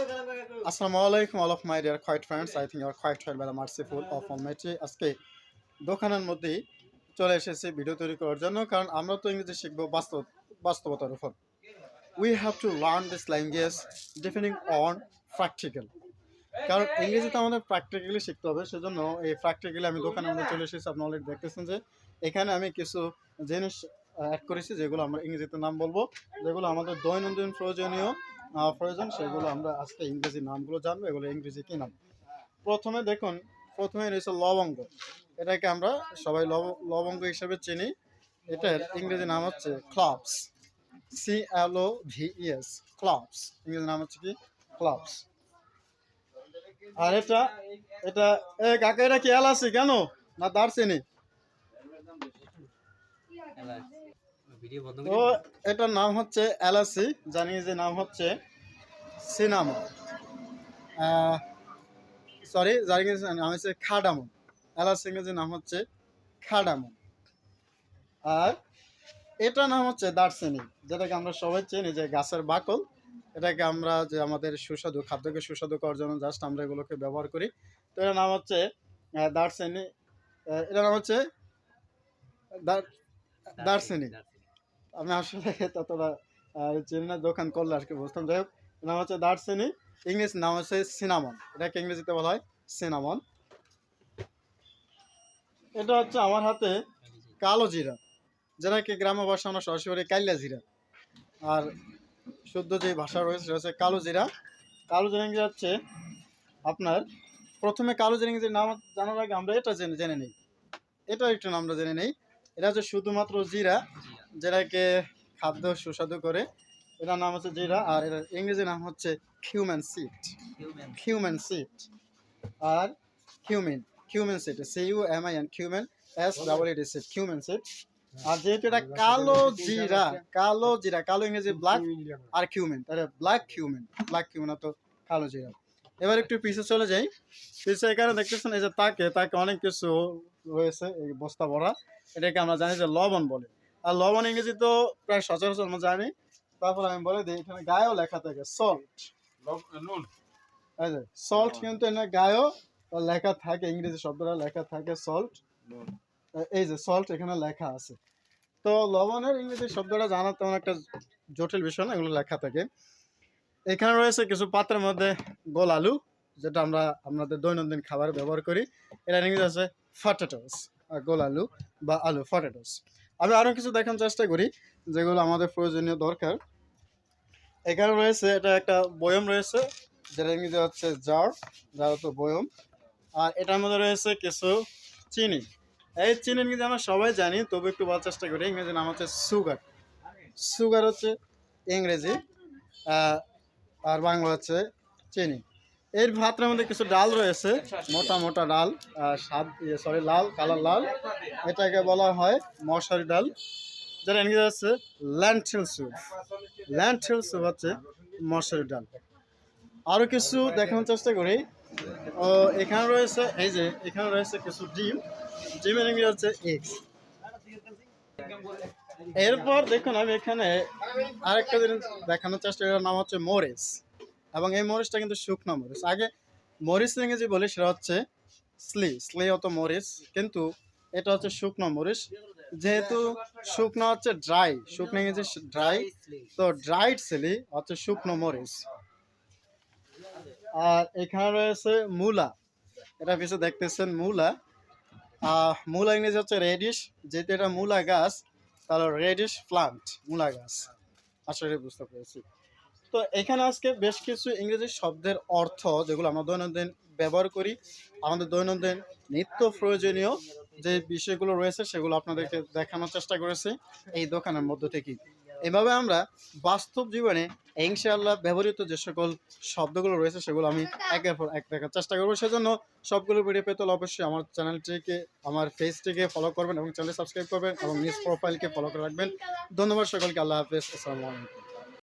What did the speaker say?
Assalamu alaikum, all of my dear quiet friends. I think you are quite well by the merciful of Almighty. আজকে দোকানের মধ্যেই চলে এসেছি video তৈরি করার জন্য, কারণ আমরা তো ইংরেজি শিখবো বাস্তবতার উপর। We have to learn this language depending on practical. কারণ ইংরেজিতে আমাদের প্র্যাকটিক্যালি শিখতে হবে, সেজন্য এই প্র্যাকটিক্যালি আমি দোকানের মধ্যে চলে এসেছি। আপনি অলরেডি দেখতেছেন যে এখানে আমি কিছু জিনিস অ্যাড করেছি, যেগুলো আমরা ইংরেজিতে নাম বলবো, যেগুলো আমাদের দৈনন্দিন প্রয়োজন, সেগুলো আমরা আজকে ইংরেজি নামগুলো জানবো। এগুলো ইংরেজি কি নাম? প্রথমে রয়েছে লবঙ্গ। এটাকে আমরা সবাই লবঙ্গ হিসেবে চিনি। এটার ইংরেজি নাম হচ্ছে ক্লভস, CLOVES, ক্লভস। ইংরেজি নাম হচ্ছে কি? ক্লভস। আর এটা কাকা, এটা কি এলাচি কেন না দারচিনি? তো এটার নাম হচ্ছে এলাচি, জানি যে নাম হচ্ছে সিনামন, যার ইংরেজি নাম হচ্ছে কার্ডামন। এলাচি ইংরেজি নাম হচ্ছে কার্ডামন। আর এটা নাম হচ্ছে দারচিনি, যেটাকে আমরা সবাই চিনি যে গাছের বাকল। এটাকে আমরা যে আমাদের খাদ্যকে সুস্বাদু করার জন্য জাস্ট আমরা এগুলোকে ব্যবহার করি। তো এটার নাম হচ্ছে দারচিনি। এটার নাম হচ্ছে দারচিনি। আমি আসলে ততটা চিনি না, দোকান করলে আর কি বুঝতাম। যাই হোক, নাম হচ্ছে দারচিনি, ইংলিশ নাম হচ্ছে সিনামন। এটাকে ইংরেজিতে বলা হয় সিনামন। এটা হচ্ছে আমার হাতে কালো জিরা, যেটাকে গ্রাম্য ভাষা আমরা সরাসরি কাইলা জিরা, আর শুদ্ধ যে ভাষা রয়েছে সেটা হচ্ছে কালো জিরা। কালো জিরা ইংরেজি হচ্ছে আপনার, প্রথমে কালো জিরা ইংরেজির নাম জানার আগে আমরা এটা জেনে নিই। এটা একটু আমরা জেনে নিই। এটা হচ্ছে শুধুমাত্র জিরা, যেটাকে খাদ্য সুস্বাদু করে। এটার নাম হচ্ছে জিরা, আর এটার ইংরেজি নাম হচ্ছে কিউমেন সিড। আর cumin seed, CUMIN, cumin, SEED, cumin seed. আর যেহেতু এটা কালো ইংরেজি ব্ল্যাক, আর কিউমেন, তাহলে ব্ল্যাক কিউমেন তো কালো জিরা। এবার একটু পিছে চলে যাই। পিছে এখানে দেখতেছেন এই যে তাকে অনেক কিছু রয়েছে, এই বস্তা ভরা। এটাকে আমরা জানি যে লবণ বলে। আর লবণ ইংরেজি তো প্রায় সচরাচর আমরা জানি। তারপর আমি বলে দিই, এখানে গায়েও লেখা থাকে সল্ট। সল্ট কিন্তু এখানে গায়েও লেখা থাকে, ইংরেজি শব্দটা লেখা থাকে সল্ট। এই যে সল্ট এখানে লেখা আছে। তো লবণের ইংরেজি শব্দটা জানা তেমন একটা জটিল বিষয় না, এগুলো লেখা থাকে। এখানে রয়েছে কিছু পাত্রের মধ্যে গোল আলু, যেটা আমরা আমাদের দৈনন্দিন খাবারে ব্যবহার করি। এটা ইংরেজি আছে পটেটোস, গোল আলু বা আলু, পটেটোস। আমি আরও কিছু দেখার চেষ্টা করি যেগুলো আমাদের প্রয়োজনীয় দরকার। এখানে রয়েছে, এটা একটা বয়ম রয়েছে, যেটা ইংরেজি হচ্ছে জার তো বয়ম। আর এটার মধ্যে রয়েছে কিছু চিনি। এই চিনি ইংরেজি আমরা সবাই জানি, তবু একটু বলার চেষ্টা করি। ইংরেজি নাম হচ্ছে সুগার হচ্ছে ইংরেজি, আর বাংলা হচ্ছে চিনি। এর ভাতের মধ্যে কিছু ডাল রয়েছে, মোটা ডাল, লাল কালার লাল। এটাকে বলা হয় মশারি ডাল, যেটা ইংরেজি হচ্ছে ল্যান্টিল স্যুপ হচ্ছে মশারি ডাল। আরও কিছু দেখানোর চেষ্টা করি। এখানে রয়েছে কিছু ডিমের ইংরেজি হচ্ছে এগস। এরপর দেখুন, আমি এখানে আরেকটা জিনিস দেখানোর চেষ্টা করার নাম হচ্ছে মরিচ, এবং এই মরিচটা কিন্তু শুকনো মরিচ। আগে মরিচ ইংরেজি বলি, সেটা হচ্ছে স্লি হতো মরিচ, কিন্তু এটা হচ্ছে শুকনো মরিচ। যেহেতু শুকনো হচ্ছে শুকনো ইংরেজি ড্রাই, তো ড্রাইড চিলি হচ্ছে শুকনো মরিচ। আর এখানে রয়েছে মূলা, এটা পিছনে দেখতেছেন মূলা ইংরেজি হচ্ছে রেডিশ। যেহেতু এটা মূলা গাছ, তাহলে রেডিশ প্লান্ট, মূলা গাছ। আশা করি বুঝতে পেরেছি। তো এখানে আজকে বেশ কিছু ইংরেজি শব্দের অর্থ, যেগুলো আমরা দৈনন্দিন ব্যবহার করি, আমাদের দৈনন্দিন নিত্য প্রয়োজনীয় যে বিষয়গুলো রয়েছে, সেগুলো আপনাদেরকে দেখানোর চেষ্টা করেছি এই দোকানের মধ্য থেকে। এভাবে আমরা বাস্তব জীবনে ইনশাআল্লাহ ব্যবহৃত যে সকল শব্দগুলো রয়েছে, সেগুলো আমি একের পর এক দেখার চেষ্টা করবো। সেজন্য সবগুলো ভিডিও পেতে হলে অবশ্যই আমার চ্যানেলটিকে, আমার পেজটিকে ফলো করবেন এবং চ্যানেল সাবস্ক্রাইব করবেন এবং নিজ প্রোফাইলকে ফলো করে রাখবেন। ধন্যবাদ সকলকে। আল্লাহ হাফেজ। আসসালামু আলাইকুম।